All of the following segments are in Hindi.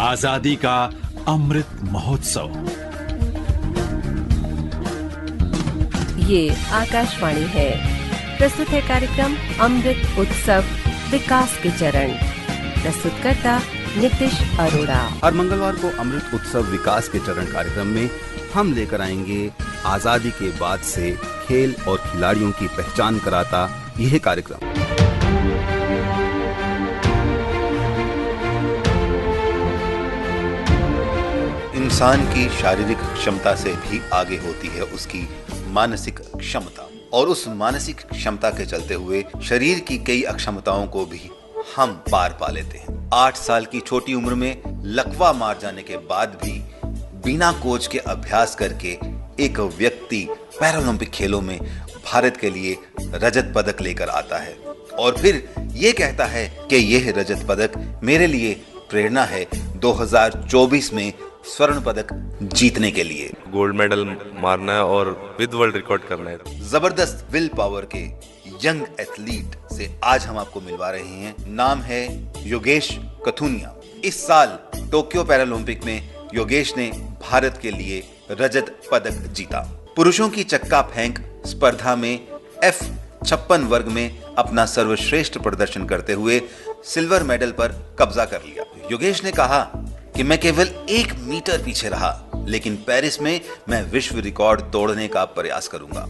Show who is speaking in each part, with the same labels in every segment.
Speaker 1: आजादी का अमृत महोत्सव।
Speaker 2: ये आकाशवाणी है। प्रस्तुत है कार्यक्रम अमृत उत्सव विकास के चरण। प्रस्तुतकर्ता नीतीश अरोड़ा।
Speaker 3: हर मंगलवार को अमृत उत्सव विकास के चरण कार्यक्रम में हम लेकर आएंगे आजादी के बाद से खेल और खिलाड़ियों की पहचान कराता यह कार्यक्रम। इंसान की शारीरिक क्षमता से भी आगे होती है उसकी मानसिक क्षमता, और उस मानसिक क्षमता के चलते हुए शरीर की कई अक्षमताओं को भी हम पार पा लेते हैं। 8 साल की छोटी उम्र में लकवा मार जाने के बाद भी बिना कोच के अभ्यास करके एक व्यक्ति पैरालंपिक खेलों में भारत के लिए रजत पदक लेकर आता है और फिर ये कहता है कि यह रजत पदक मेरे लिए प्रेरणा है 2024 में स्वर्ण पदक जीतने के लिए।
Speaker 4: गोल्ड मेडल मारना है और विद वर्ल्ड रिकॉर्ड करना है।
Speaker 3: जबरदस्त विल पावर के यंग एथलीट से आज हम आपको मिलवा रहे हैं। नाम है योगेश कथुनिया। इस साल टोक्यो पैरालंपिक में योगेश ने भारत के लिए रजत पदक जीता। पुरुषों की चक्का फेंक स्पर्धा में F56 वर्ग में अपना सर्वश्रेष्ठ प्रदर्शन करते हुए सिल्वर मेडल पर कब्जा कर लिया। योगेश ने कहा कि मैं केवल 1 मीटर पीछे रहा, लेकिन पेरिस में मैं विश्व रिकॉर्ड तोड़ने का प्रयास करूंगा।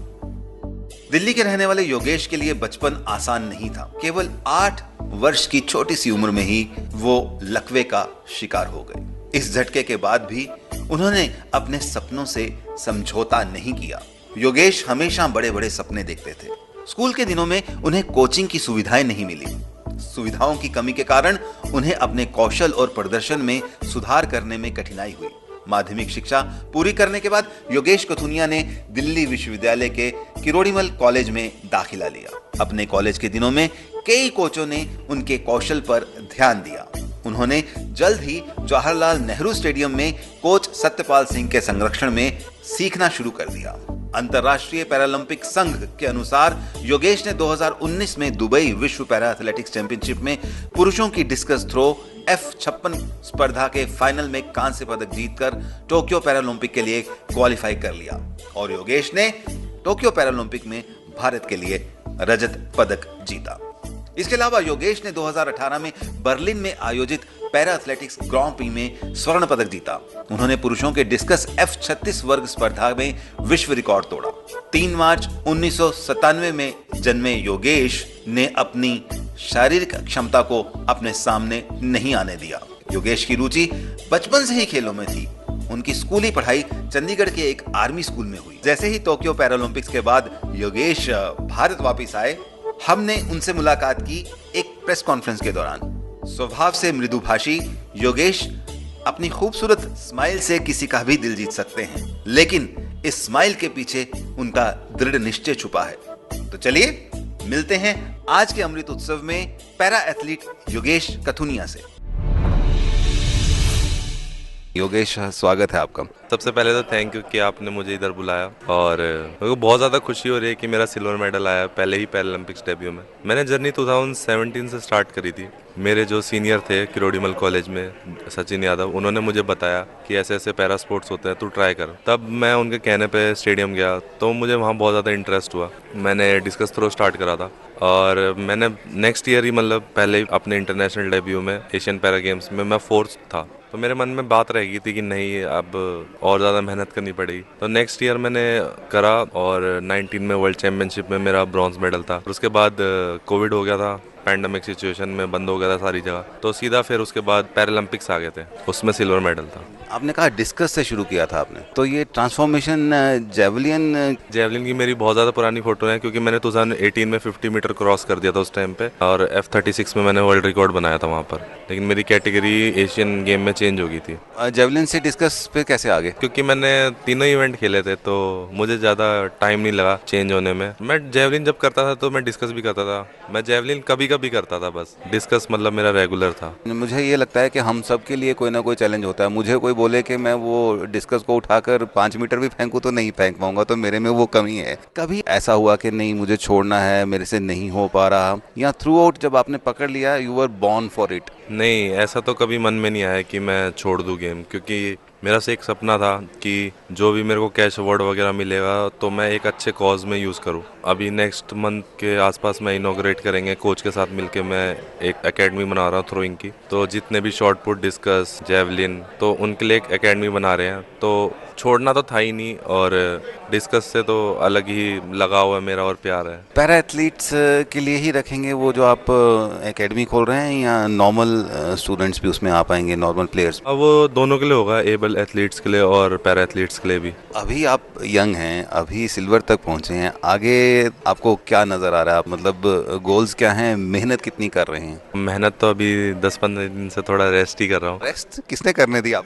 Speaker 3: दिल्ली के रहने वाले योगेश के लिए बचपन आसान नहीं था। केवल 8 वर्ष की छोटी सी उम्र में ही वो लकवे का शिकार हो गए। इस झटके के बाद भी उन्होंने अपने सपनों से समझौता नहीं किया। योगेश हमेशा बड़े बड़े सपने देखते थे। स्कूल के दिनों में उन्हें कोचिंग की सुविधाएं नहीं मिली। सुविधाओं की कमी के कारण उन्हें अपने कौशल और प्रदर्शन में सुधार करने में कठिनाई हुई। माध्यमिक शिक्षा पूरी करने के बाद योगेश कथुनिया ने दिल्ली विश्वविद्यालय के किरोड़ीमल कॉलेज में दाखिला लिया। अपने कॉलेज के दिनों में कई कोचों ने उनके कौशल पर ध्यान दिया। उन्होंने जल्द ही जवाहरलाल नेहरू स्टेडियम में कोच सत्यपाल सिंह के संरक्षण में सीखना शुरू कर दिया। अंतर्राष्ट्रीय पैरालंपिक संघ के अनुसार योगेश ने 2019 में दुबई विश्व पैरा एथलेटिक्स चैंपियनशिप में पुरुषों की डिस्कस थ्रो F56 स्पर्धा के फाइनल में कांस्य पदक जीतकर टोक्यो पैरालंपिक के लिए क्वालिफाई कर लिया और योगेश ने टोक्यो पैरालंपिक में भारत के लिए रजत पदक जीता। इसके अलावा योगेश ने 2018 में बर्लिन में आयोजित पैरा एथलेटिक्स ग्रां प्री में स्वर्ण पदक जीता। उन्होंने पुरुषों के डिस्कस F36 वर्ग स्पर्धा में विश्व रिकॉर्ड तोड़ा। 3 मार्च 1997 में जन्मे योगेश ने अपनी शारीरिक क्षमता को अपने सामने नहीं आने दिया। योगेश की रुचि बचपन से ही खेलों में थी। उनकी स्कूली पढ़ाई चंडीगढ़ के एक आर्मी स्कूल में हुई। जैसे ही टोक्यो पैरालंपिक्स के बाद योगेश भारत वापस आए, हमने उनसे मुलाकात की एक प्रेस कॉन्फ्रेंस के दौरान। स्वभाव से मृदुभाषी योगेश अपनी खूबसूरत स्माइल से किसी का भी दिल जीत सकते हैं, लेकिन इस स्माइल के पीछे उनका दृढ़ निश्चय छुपा है। तो चलिए मिलते हैं आज के अमृत उत्सव में पैरा एथलीट योगेश कथुनिया से। योगेश, स्वागत है आपका।
Speaker 4: सबसे पहले तो थैंक यू कि आपने मुझे इधर बुलाया और मेरे को बहुत ज़्यादा खुशी हो रही है कि मेरा सिल्वर मेडल आया पहले ही पैरालंपिक्स डेब्यू में। मैंने जर्नी 2017 से स्टार्ट करी थी। मेरे जो सीनियर थे किरोड़ीमल कॉलेज में, सचिन यादव, उन्होंने मुझे बताया कि ऐसे ऐसे पैरा स्पोर्ट्स होते हैं, तू ट्राई कर। तब मैं उनके कहने पे स्टेडियम गया तो मुझे वहाँ बहुत ज़्यादा इंटरेस्ट हुआ। मैंने डिस्कस थ्रो स्टार्ट करा था और मैंने नेक्स्ट ईयर ही, मतलब पहले ही अपने इंटरनेशनल डेब्यू में एशियन पैरा गेम्स में मैं 4th था। तो मेरे मन में बात रह गई थी कि नहीं, अब और ज़्यादा मेहनत करनी पड़ेगी। तो नेक्स्ट ईयर मैंने करा और 19 में वर्ल्ड चैम्पियनशिप में मेरा ब्रॉन्ज मेडल था। उसके बाद कोविड हो गया था, पैंडेमिक सिचुएशन में बंद हो गया था सारी जगह, तो सीधा फिर उसके बाद पैरालंपिक्स आ गए थे, उसमें सिल्वर मेडल था।
Speaker 3: आपने कहा डिस्कस से शुरू किया था आपने, तो ये ट्रांसफॉर्मेशन जेवलिन
Speaker 4: की मेरी बहुत ज़्यादा पुरानी फोटो है क्योंकि मैंने 2018 में 50 मीटर क्रॉस कर दिया था उस टाइम पे और F36 में मैंने वर्ल्ड रिकॉर्ड बनाया था वहाँ पर, लेकिन मेरी कैटेगरी एशियन गेम में चेंज हो गई थी।
Speaker 3: जेवलिन से डिस्कस पे कैसे आ गए?
Speaker 4: क्योंकि मैंने तीनों इवेंट खेले थे तो मुझे ज़्यादा टाइम नहीं लगा चेंज होने में। मैं जेवलिन जब करता था तो मैं डिस्कस भी करता था। मैं जेवलिन कभी कभी करता था, बस डिस्कस मतलब मेरा रेगुलर था।
Speaker 3: मुझे ये लगता है कि हम सब के लिए कोई ना कोई चैलेंज होता है। मुझे कोई बोले कि मैं वो डिस्कस को उठाकर 5 मीटर भी फेंकूं तो नहीं फेंक पाऊंगा, तो मेरे में वो कमी है। कभी ऐसा हुआ कि नहीं मुझे छोड़ना है, मेरे से नहीं हो पा रहा, या थ्रू आउट जब आपने पकड़ लिया you were born for it?
Speaker 4: नहीं, ऐसा तो कभी मन में नहीं आया कि मैं छोड़ दूं गेम, क्योंकि मेरा से एक सपना था कि जो भी मेरे को कैश अवार्ड वगैरह मिलेगा तो मैं एक अच्छे कॉज में यूज़ करूं। अभी नेक्स्ट मंथ के आसपास मैं इनॉग्रेट करेंगे, कोच के साथ मिलके मैं एक एकेडमी बना रहा हूं थ्रोइंग की। तो जितने भी शॉर्ट पुट, डिस्कस, जेवलिन, तो उनके लिए एक एकेडमी बना रहे हैं। तो छोड़ना तो था ही नहीं, और डिस्कस से तो अलग ही लगाव है मेरा और प्यार है।
Speaker 3: पैरा एथलीट्स के लिए ही रखेंगे वो जो आप एकेडमी खोल रहे हैं, या नॉर्मल स्टूडेंट्स भी उसमें आ पाएंगे, नॉर्मल प्लेयर्स?
Speaker 4: अब वो दोनों के लिए होगा, एबल एथलीट्स के लिए और पैरा एथलीट्स के लिए भी।
Speaker 3: अभी आप यंग हैं, अभी सिल्वर तक पहुंचे हैं, आगे आपको क्या नजर आ रहा है? आप मतलब गोल्स क्या हैं, मेहनत कितनी कर रहे हैं?
Speaker 4: मेहनत तो अभी 10-15 दिन से थोड़ा रेस्ट ही कर रहा हूँ।
Speaker 3: रेस्ट किसने करने दी आप?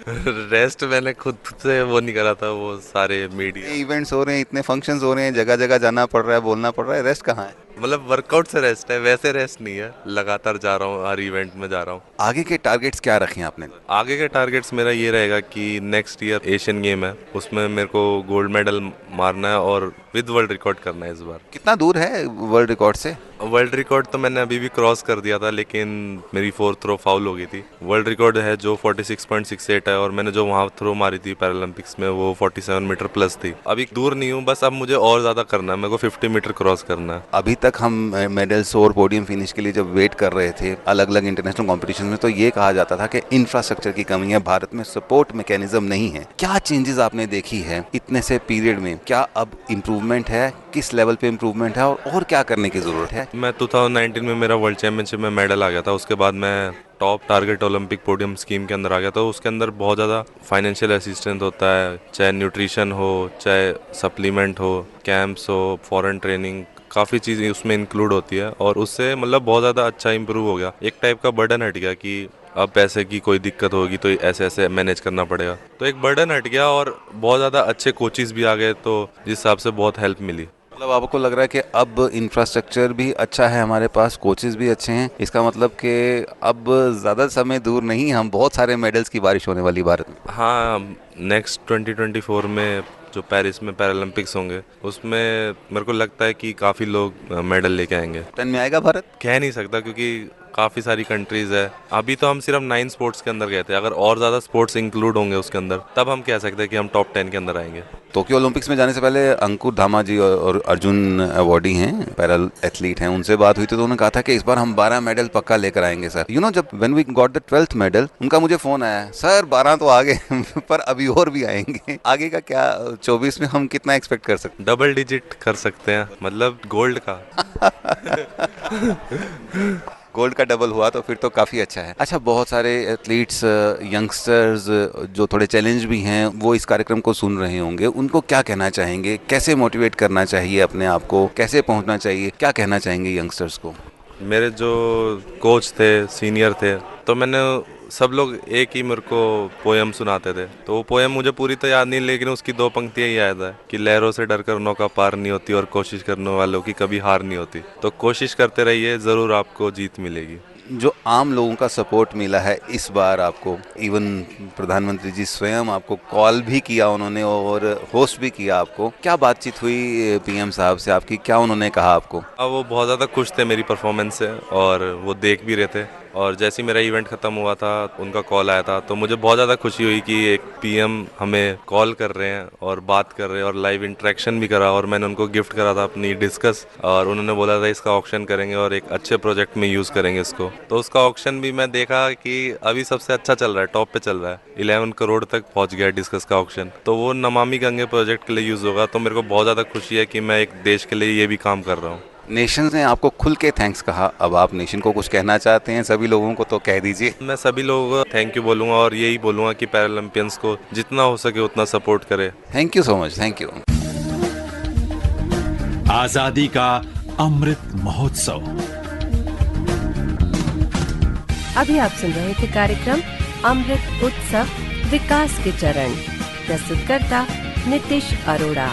Speaker 4: रेस्ट मैंने खुद से वो नहीं करा था, वो सारे मीडिया
Speaker 3: इवेंट्स हो रहे हैं, इतने फंक्शंस हो रहे हैं, जगह जगह जाना पड़ रहा है, बोलना पड़ रहा है, रेस्ट कहाँ है?
Speaker 4: मतलब वर्कआउट से रेस्ट है, वैसे रेस्ट नहीं है। लगातार जा रहा हूँ, हर इवेंट में जा रहा हूँ।
Speaker 3: आगे के टारगेट्स क्या रखे हैं आपने?
Speaker 4: आगे के टारगेट्स मेरा ये रहेगा कि नेक्स्ट ईयर एशियन गेम है, उसमें मेरे को गोल्ड मेडल मारना है और विद वर्ल्ड रिकॉर्ड करना है इस बार।
Speaker 3: कितना दूर है वर्ल्ड रिकॉर्ड से?
Speaker 4: वर्ल्ड रिकॉर्ड तो मैंने अभी भी क्रॉस कर दिया था, लेकिन मेरी 4th थ्रो फाउल हो गई थी। वर्ल्ड रिकॉर्ड है जो 46.68 है, और मैंने जो वहाँ थ्रो मारी थी पैरालंपिक्स में वो 47 मीटर प्लस थी। अभी दूर नहीं हूँ, बस अब मुझे और ज़्यादा करना है, मेरे को 50 मीटर क्रॉस करना है।
Speaker 3: अभी तक हम मेडल्स और पोडियम फिनिश के लिए जब वेट कर रहे थे अलग अलग इंटरनेशनल कॉम्पिटिशन में, तो ये कहा जाता था कि इंफ्रास्ट्रक्चर की कमी है, भारत में सपोर्ट मैकेनिज्म नहीं है। क्या चेंजेस आपने देखी है इतने से पीरियड में? क्या अब इम्प्रूवमेंट है? किस लेवल पे इम्प्रूवमेंट है, और क्या करने की जरूरत है?
Speaker 4: मैं 2019 में मेरा वर्ल्ड चैंपियनशिप में मेडल आ गया था। उसके बाद मैं top target Olympic podium scheme के अंदर आ गया था। उसके अंदर बहुत ज़्यादा फाइनेंशियल असिस्टेंस होता है, चाहे न्यूट्रिशन हो, चाहे सप्लीमेंट हो, कैंप्स हो, फॉरेन ट्रेनिंग, काफ़ी चीज़ें उसमें इंक्लूड होती है। और उससे मतलब बहुत ज़्यादा अच्छा इंप्रूव हो गया, एक टाइप का बर्डन हट गया कि अब पैसे की कोई दिक्कत होगी तो ऐसे ऐसे मैनेज करना पड़ेगा। तो एक बर्डन हट गया और बहुत ज़्यादा अच्छे कोचेस भी आ गए, तो जिस हिसाब से बहुत हेल्प मिली।
Speaker 3: मतलब आपको लग रहा है कि अब इंफ्रास्ट्रक्चर भी अच्छा है हमारे पास, कोचेस भी अच्छे हैं, इसका मतलब कि अब ज़्यादा समय दूर नहीं, हम बहुत सारे मेडल्स की बारिश होने वाली भारत में?
Speaker 4: हाँ, नेक्स्ट 2024 में जो पेरिस में पैरालंपिक्स होंगे, उसमें मेरे को लगता है कि काफ़ी लोग मेडल लेके आएंगे।
Speaker 3: 10 में आएगा भारत?
Speaker 4: कह नहीं सकता, क्योंकि काफ़ी सारी कंट्रीज़ है। अभी तो हम सिर्फ 9 स्पोर्ट्स के अंदर गए थे, अगर और ज़्यादा स्पोर्ट्स इंक्लूड होंगे उसके अंदर, तब हम कह सकते हैं कि हम टॉप 10 के अंदर आएंगे।
Speaker 3: टोक्यो ओलंपिक्स में जाने से पहले अंकुर धामा जी और अर्जुन अवार्डी हैं, पैरा एथलीट हैं, उनसे बात हुई तो उन्होंने कहा था कि इस बार हम 12 मेडल पक्का लेकर आएंगे सर। यू नो, जब when we got the 12th medal, उनका मुझे फोन आया, सर 12 तो आ गए पर अभी और भी आएंगे। आगे का क्या 24 में हम कितना एक्सपेक्ट कर सकते?
Speaker 4: डबल डिजिट कर सकते हैं, मतलब गोल्ड का।
Speaker 3: गोल्ड का डबल हुआ तो फिर तो काफ़ी अच्छा है। अच्छा, बहुत सारे एथलीट्स, यंगस्टर्स जो थोड़े चैलेंज भी हैं, वो इस कार्यक्रम को सुन रहे होंगे, उनको क्या कहना चाहेंगे? कैसे मोटिवेट करना चाहिए अपने आप को? कैसे पहुंचना चाहिए? क्या कहना चाहेंगे यंगस्टर्स को?
Speaker 4: मेरे जो कोच थे, सीनियर थे, तो मैंने सब लोग एक ही मेरे को पोएम सुनाते थे। तो वो पोएम मुझे पूरी तो याद नहीं, लेकिन उसकी 2 पंक्तियां ही याद है कि लहरों से डरकर नौका पार नहीं होती और कोशिश करने वालों की कभी हार नहीं होती। तो कोशिश करते रहिए, ज़रूर आपको जीत मिलेगी।
Speaker 3: जो आम लोगों का सपोर्ट मिला है इस बार आपको, इवन प्रधानमंत्री जी स्वयं आपको कॉल भी किया उन्होंने और होस्ट भी किया आपको, क्या बातचीत हुई पीएम साहब से आपकी? क्या उन्होंने कहा आपको?
Speaker 4: अब वो बहुत ज़्यादा खुश थे मेरी परफॉर्मेंस से, और वो देख भी रहे थे। और जैसे ही मेरा इवेंट ख़त्म हुआ था, उनका कॉल आया था, तो मुझे बहुत ज़्यादा खुशी हुई कि एक पीएम हमें कॉल कर रहे हैं और बात कर रहे हैं, और लाइव इंटरेक्शन भी करा। और मैंने उनको गिफ्ट करा था अपनी डिस्कस, और उन्होंने बोला था इसका ऑक्शन करेंगे और एक अच्छे प्रोजेक्ट में यूज़ करेंगे इसको। तो उसका ऑक्शन भी मैं देखा कि अभी सबसे अच्छा चल रहा है, टॉप पे चल रहा है, 11 करोड़ तक पहुँच गया डिस्कस का ऑक्शन। तो वो नमामि गंगे प्रोजेक्ट के लिए यूज़ होगा। तो मेरे को बहुत ज़्यादा खुशी है कि मैं एक देश के लिए ये भी काम कर रहा हूँ।
Speaker 3: नेशन ने आपको खुल के थैंक्स कहा, अब आप नेशन को कुछ कहना चाहते हैं सभी लोगों को, तो कह दीजिए।
Speaker 4: मैं सभी लोगों को थैंक यू बोलूँगा, और यही बोलूँगा कि पैरालंपियंस को जितना हो सके उतना सपोर्ट करे।
Speaker 3: Thank you so much. Thank you.
Speaker 1: आजादी का अमृत महोत्सव।
Speaker 2: अभी आप सुन रहे थे कार्यक्रम अमृत उत्सव विकास के चरण। प्रस्तुतकर्ता नितिश अरोड़ा।